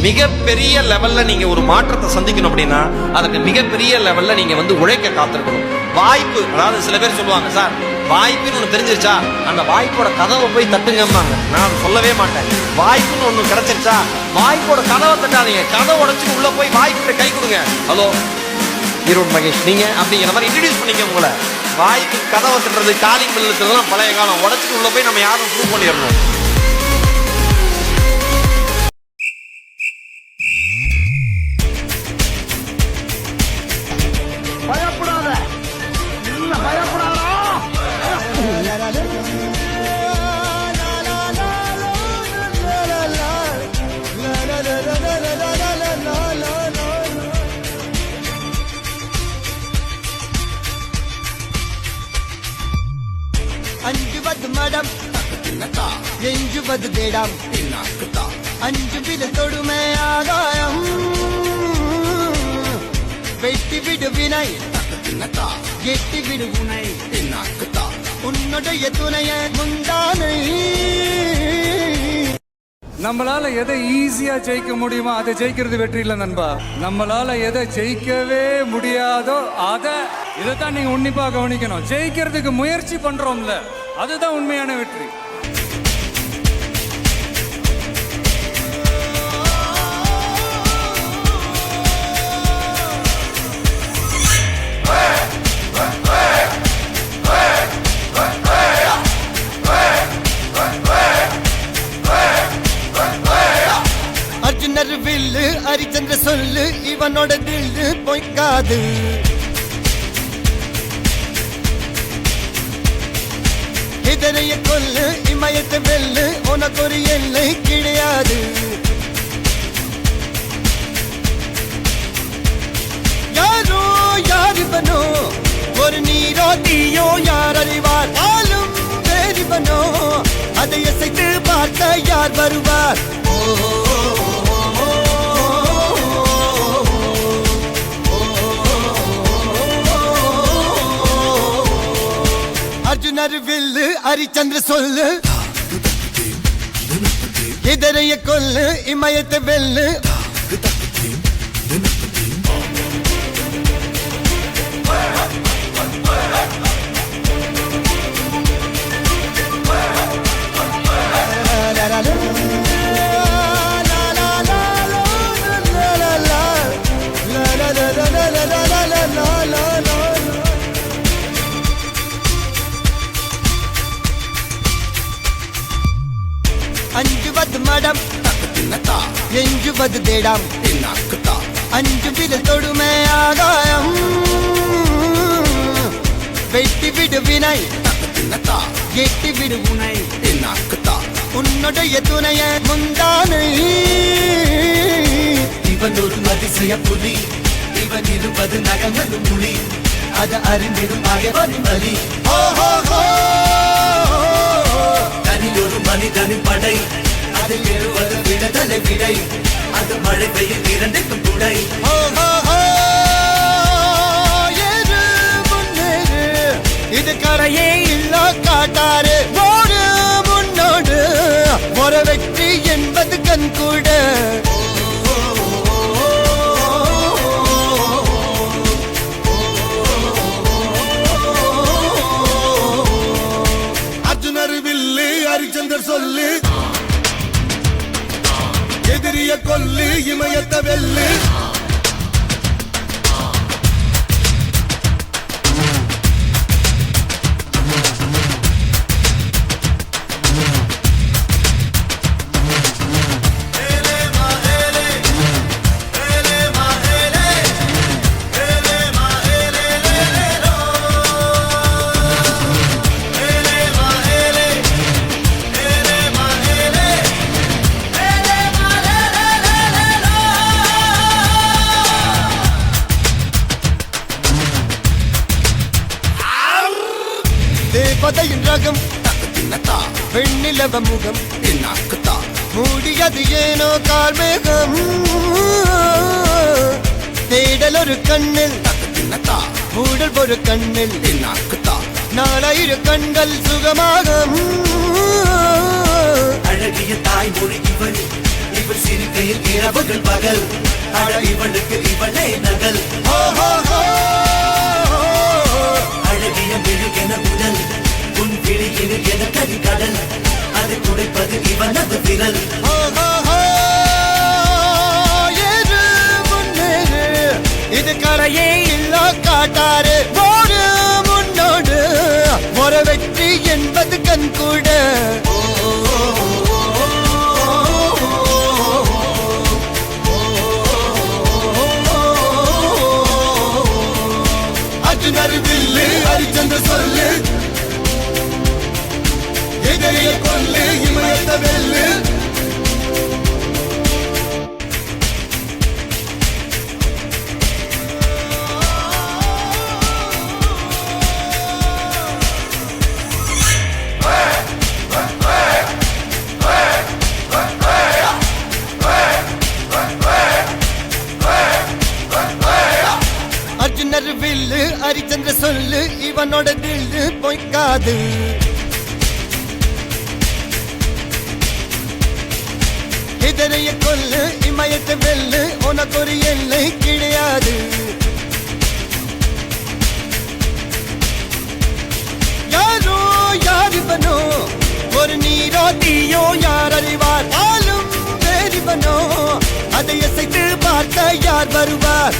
மிகப்பெரிய லெவல்ல நீங்க ஒரு மாற்றத்தை சந்திக்கணும் அப்படின்னா அதுக்கு மிகப்பெரிய லெவல்ல நீங்க உழைக்க காத்திருக்கணும். வாய்ப்பு, அதாவது சில பேர் சொல்லுவாங்க, சார் வாய்ப்புன்னு ஒண்ணு தெரிஞ்சிருச்சா அந்த வாய்ப்போட கதவை போய் தட்டுங்கம்பாங்க. நான் அதை சொல்லவே மாட்டேன். வாய்ப்புன்னு ஒண்ணு கிடைச்சிருச்சா வாய்ப்போட கதவை தட்டாதீங்க, கதவை உடைச்சு உள்ள போய் வாய்ப்பு கை கொடுங்க. ஹலோ ஈரோடு மகேஷ் நீங்க அப்படிங்கிற மாதிரி இன்ட்ரடியூஸ் பண்ணிக்க உங்களை. வாய்ப்பு கதவை தட்டுறது, காலிங் பெல் தட்டுறதுலாம் பழைய காலம். உடைச்சிட்டு உள்ள போய் நம்ம யாரும் ப்ரூவ் பண்ணிடணும். அஞ்சுவது மடம் எஞ்சுவது வேடம் அஞ்சு வித தொடுமை ஆகாயம் வெட்டி விடு வினை எட்டி விடு உனை உன்னுடைய துணைய முந்தானை. நம்மளால எதை ஈஸியா ஜெயிக்க முடியுமோ அதை ஜெயிக்கிறது வெற்றி இல்லை நண்பா. நம்மளால எதை ஜெயிக்கவே முடியாதோ இதைத்தான் நீங்க உன்னிப்பா கவனிக்கணும். ஜெயிக்கிறதுக்கு முயற்சி பண்றோம்ல, அதுதான் உண்மையான வெற்றி. அர்ஜுனர் வில்லு ஹரிச்சந்திர சொல்லு, இவனோட தில்லு பொய்க்காது. இதனைய கொல்லு இமயத்தை வெல்லு, உனக்கு ஒரு எல்லை கிடையாது. யாரோ யாரிவனோ ஒரு நீரோ தீயோ யார் அறிவார். ஆளும் வேறிவனோ அதை அசைத்து பார்க்க யார் வருவார். அர்ஜுனர் வில்லு ஹரிச்சந்திர சொல்லு, இதரைய கொல்லு இமயத்தை வெல்லு. அஞ்சுவது மடம் எஞ்சுவது தேடம் அஞ்சு வித தொடுமை ஆகாயம் வெட்டி விடு வினை எட்டி விடு உனை உன்னுடைய துணைய முந்தானை. இவன் ஒரு அதிசய புலி, இவன் இருப்பது நகமது மொழி, அது அறிந்திடும் ஆயவனின் வலி. தனில் ஒரு மனிதனின் படை, அதில் எழுவது விடுதலை விடை, அது மழை பெய்யும் இரண்டுக்கும் துடை. இது கரையே இல்ல காட்டாரு ஓடு முன்னோடு ஒரு வெற்றி என்பது கண் கூட. அர்ஜுனர் வில்லு ஹரிச்சந்தர் சொல்லு, எதிரிய கொல்லு இமயத்தை வெல்லு. தேவதையின் ரகம் வெண்ணிலவ முகம் மூடியது ஏனோ கார்மேகம். தேடல் ஒரு கண்ணில் மூடல் ஒரு கண்ணில் நாளையிரு கண்கள் சுகமாக. அழகிய தாய்மொழி இவள், இவர் சிரிக்கையில் சிரிக்கையில் இரவுகள் பகல் அட இவளுக்கு இவளே நகல் அழகிய மெழுகென உடல் உன் விழியில் என கரிகடல் அதை துடைப்பது இவனது விரல் ஏறு முன்னேறு இது கரையே இல்ல காட்டாரு போடு முன்னோடு ஒரு வெற்றி என்பது கண் கூட அர்ஜுனர் வில்லு ஹரிச்சந்திர சொல்லு எதிரிய கொல்லு இமயத்த வெல்லு அர்ஜுனர் வில்லு ஹரிச்சந்திர சொல்லு இவனோட தில்லு பொய்க்காது இதரைய கொல்லு இமயத்தை வெல்லு உனக்கு ஒரு எல்லை கிடையாது யாரோ யார் இவனோ ஒரு நீரோ தீயோ யார் அறிவார் ஆளும் வேறிவனோ அதை அசைத்து பார்க்க யார் வருவார்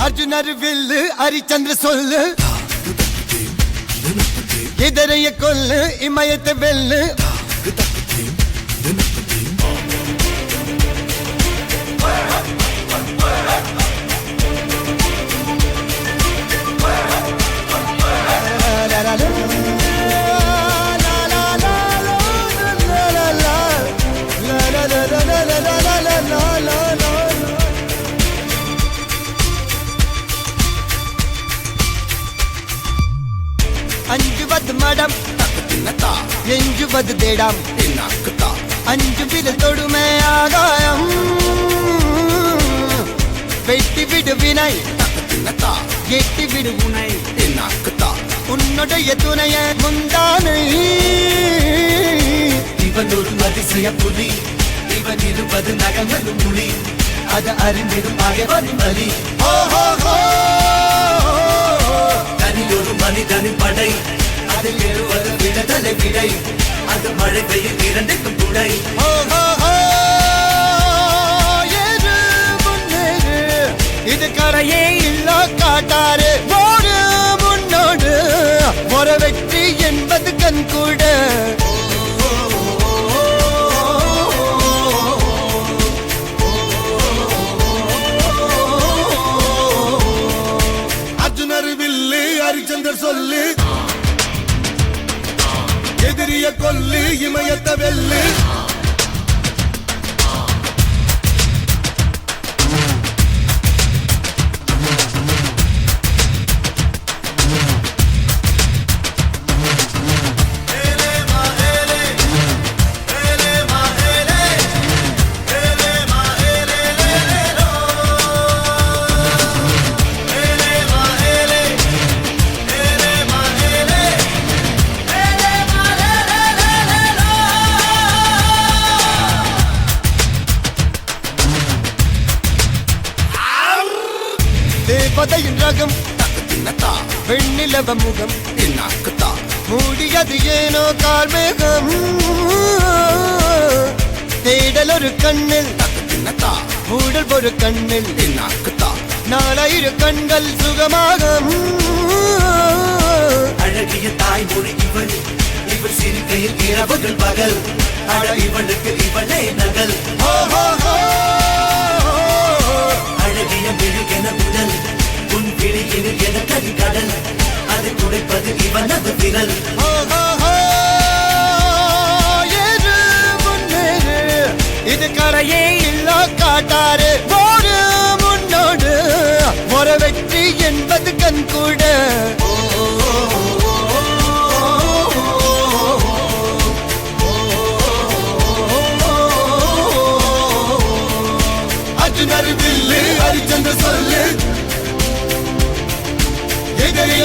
அர்ஜுனர் வில்லு ஹரிச்சந்திர சொல்லு இதரைய கொல்லு இமயத்தை வெல்லு அஞ்சுவது மடம் எஞ்சுவது தேடம் அஞ்சு விரல் தொடுமை ஆகாயம் வெட்டி விடு வினை எட்டி விடு உனை உன்னுடைய துணைய முந்தானை இவன் ஒரு அதிசய புலி இவன் இருப்பது நகங்களும் மொழி அது அறிந்திடும் ஆகவரின் வலி தனியொரு மனிதனின் படை அதில் எழுவது விடுதலை விடை அது மழை பெய்யும் இரண்டுக்கும் துணை ஏறு முன்னேறு இது கரையே இல்ல காட்டாரு போடு முன்னோடு ஒரு வெற்றி என்பது கண் கூட அர்ஜுனர் வில்லு ஹரிச்சந்தர் சொல்லு எதிரிய கொல்லு இமயத்த வெல்லு தேவதையின் ரகம் வெண்ணிலவ முகம் மூடியது ஏனோ கார்மேகம் தேடல் ஒரு கண்ணில் மூடல் ஒரு கண்ணில் நாலாயிரு கண்கள் சுகமாக அழகிய தாய்மொழி இவள் இவள் சிரிக்கையில் இரவுகள் பகல் அட இவளுக்கு இவளே நகல் அழகிய மெழுகென உடல் உன் விழியில் என கரிகடல் அதை துடைப்பது இவனது விரல் ஏறு முன்னேறு இது கரையே இல்ல காட்டாரு போடு முன்னோடு ஒரு வெற்றி என்பது கண் கூட அர்ஜுனர் வில்லு ஹரிச்சந்திர சொல்லு எதிரிய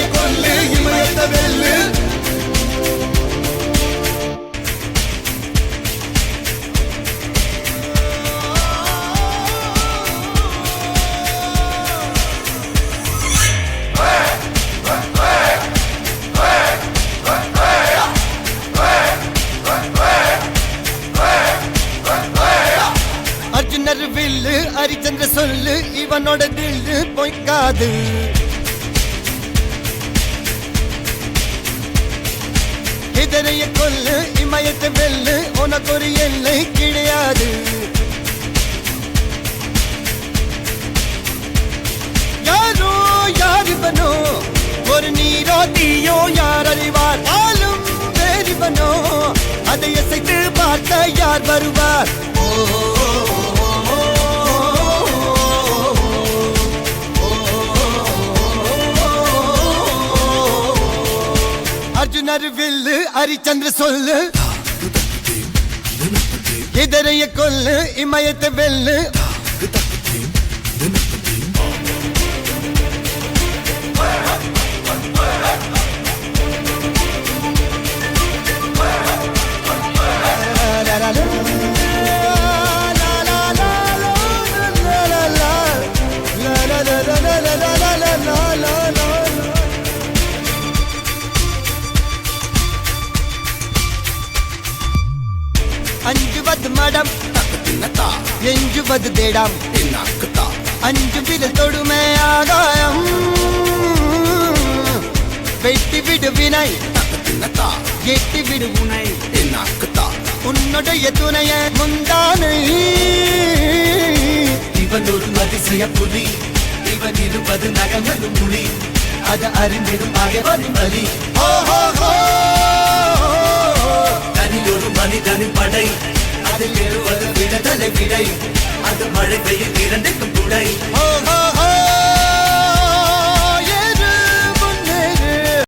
பொய்க்காது எதிரைய கொல்லு இமயத்தை வெல்லு உனக்கு ஒரு எல்லை கிடையாது யாரோ யாரிவனோ ஒரு நீரோ தீயோ யார் அறிவார் ஆளும் வேறிவனோ அதை இசைத்து பார்க்க யார் வருவார் அர்ஜுனர் வில்லு ஹரிச்சந்திர சொல்லு எதிரைய கொல்லு இமயத்தை வெல்லு அஞ்சுவது மடம் எஞ்சுவது தேடம் அஞ்சு விரல் தொடுமை ஆகாயம் வெட்டி விடு வினை எட்டி விடு உனை உன்னுடைய துணைய முந்தானை இவன் ஒரு அதிசய புலி இவன் இருப்பது நகங்களும் மொழி அது அறிந்திடும் ஆகவரும் வலி தனியொரு மனிதனின் படை அதில் எழுவது விடுதலை விடை அது மழை பெய்யும் இரண்டுக்கும் துணை